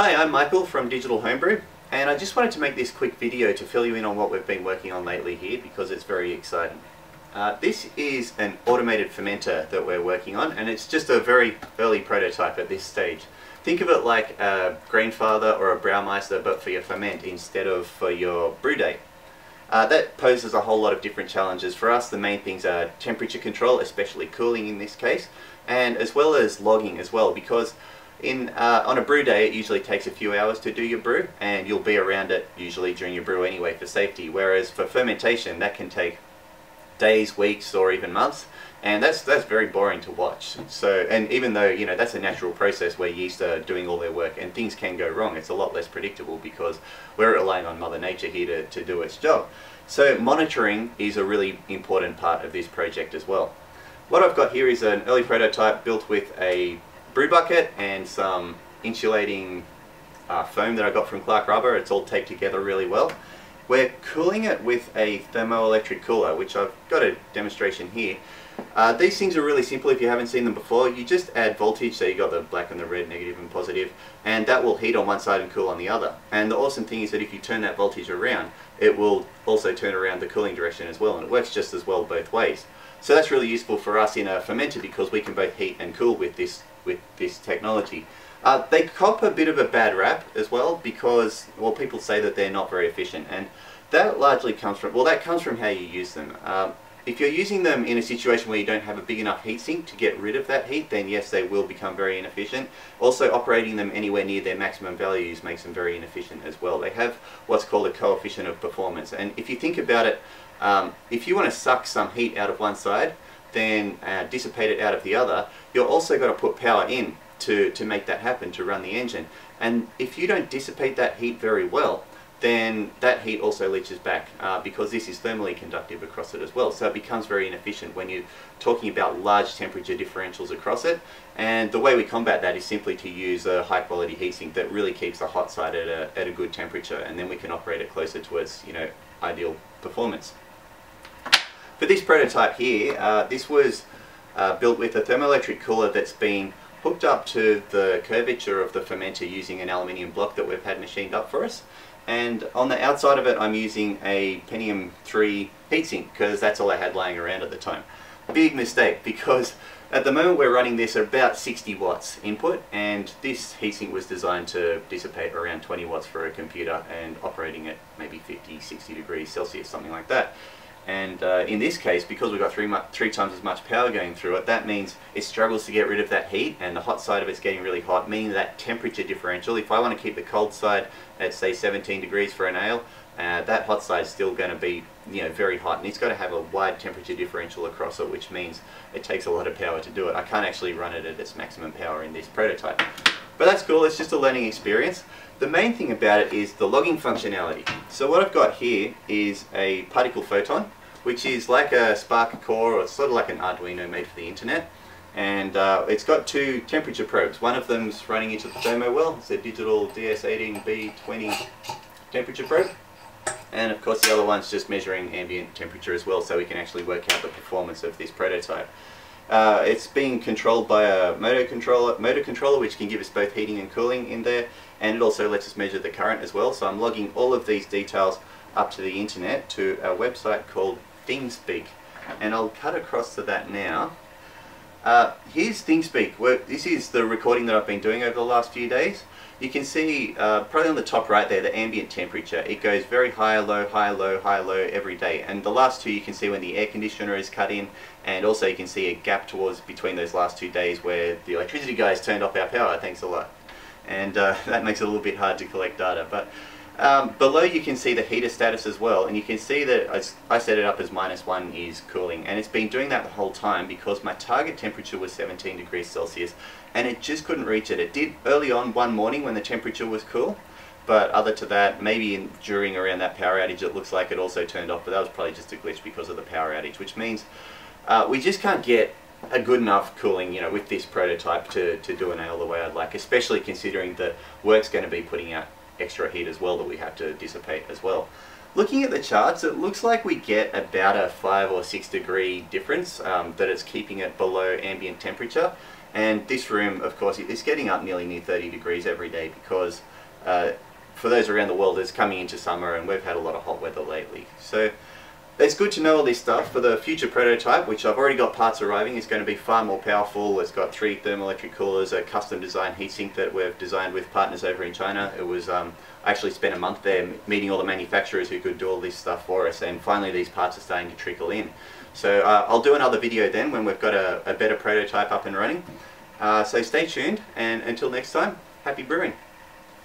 Hi, I'm Michael from Digital Homebrew, and I just wanted to make this quick video to fill you in on what we've been working on lately here because it's very exciting. This is an automated fermenter that we're working on, and it's just a very early prototype at this stage. Think of it like a Grandfather or a Braumeister, but for your ferment instead of for your brew day. That poses a whole lot of different challenges for us. The main things are temperature control, especially cooling in this case, and as well as logging as well, because on a brew day it usually takes a few hours to do your brew, and you'll be around it usually during your brew anyway for safety, whereas for fermentation that can take days, weeks, or even months, and that's very boring to watch. So, and even though that's a natural process where yeast are doing all their work and things can go wrong, it's a lot less predictable because we're relying on Mother Nature here to do its job. So monitoring is a really important part of this project as well. What I've got here is an early prototype built with a brew bucket and some insulating foam that I got from Clark Rubber. It's all taped together really well. We're cooling it with a thermoelectric cooler, which I've got a demonstration here. These things are really simple if you haven't seen them before. You just add voltage, so you got the black and the red, negative and positive, and that will heat on one side and cool on the other. And the awesome thing is that if you turn that voltage around, it will also turn around the cooling direction as well, and it works just as well both ways. So that's really useful for us in a fermenter because we can both heat and cool with this technology. They cop a bit of a bad rap as well because, well, people say that they're not very efficient, and that largely comes from, well, that comes from how you use them. If you're using them in a situation where you don't have a big enough heatsink to get rid of that heat, then yes, they will become very inefficient. Also, operating them anywhere near their maximum values makes them very inefficient as well. They have what's called a coefficient of performance, and if you think about it, if you want to suck some heat out of one side, then dissipate it out of the other, you're also got to put power in to make that happen, to run the engine. And if you don't dissipate that heat very well, then that heat also leaches back because this is thermally conductive across it as well. So it becomes very inefficient when you're talking about large temperature differentials across it. And the way we combat that is simply to use a high quality heatsink that really keeps the hot side at a good temperature, and then we can operate it closer to its ideal performance. For this prototype here, this was built with a thermoelectric cooler that's been hooked up to the curvature of the fermenter using an aluminium block that we've had machined up for us. And on the outside of it I'm using a Pentium 3 heatsink because that's all I had lying around at the time. Big mistake, because at the moment we're running this at about 60 watts input, and this heatsink was designed to dissipate around 20 watts for a computer and operating at maybe 50, 60 degrees Celsius, something like that. And in this case, because we've got three times as much power going through it, that means it struggles to get rid of that heat, and the hot side of it's getting really hot, meaning that temperature differential, if I want to keep the cold side at say 17 degrees for an ale, that hot side is still going to be very hot, and it's got to have a wide temperature differential across it, which means it takes a lot of power to do it. I can't actually run it at its maximum power in this prototype. But that's cool, it's just a learning experience. The main thing about it is the logging functionality. So what I've got here is a particle photon, which is like a Spark core, or sort of like an Arduino made for the internet. And it's got two temperature probes. One of them's running into the thermo well. It's a digital DS18B20 temperature probe. And of course the other one's just measuring ambient temperature as well, so we can actually work out the performance of this prototype. It's being controlled by a motor controller which can give us both heating and cooling in there, and it also lets us measure the current as well. So I'm logging all of these details up to the internet to a website called ThingsSpeak, and I'll cut across to that now. Here's ThingsSpeak. This is the recording that I've been doing over the last few days. You can see probably on the top right there the ambient temperature. It goes very high, low, high, low, high, low every day, and the last two you can see when the air conditioner is cut in, and also you can see a gap towards between those last 2 days where the electricity guys turned off our power, thanks a lot, and that makes it a little bit hard to collect data. But below you can see the heater status as well, and you can see that I set it up as -1 is cooling, and it's been doing that the whole time because my target temperature was 17 degrees Celsius and it just couldn't reach it. It did early on one morning when the temperature was cool, but other to that, maybe during around that power outage it looks like it also turned off, but that was probably just a glitch because of the power outage, which means we just can't get a good enough cooling with this prototype to do an ale the way I'd like, especially considering that work's going to be putting out extra heat as well that we have to dissipate as well. Looking at the charts, it looks like we get about a 5 or 6 degree difference that it's keeping it below ambient temperature, And this room, of course, is getting up near 30 degrees every day because for those around the world, it's coming into summer and we've had a lot of hot weather lately. So it's good to know all this stuff. For the future prototype, which I've already got parts arriving, is going to be far more powerful. It's got 3 thermoelectric coolers, a custom designed heatsink that we've designed with partners over in China. It was I actually spent a month there meeting all the manufacturers who could do all this stuff for us, and finally these parts are starting to trickle in. So I'll do another video then when we've got a better prototype up and running. So stay tuned, and until next time, happy brewing.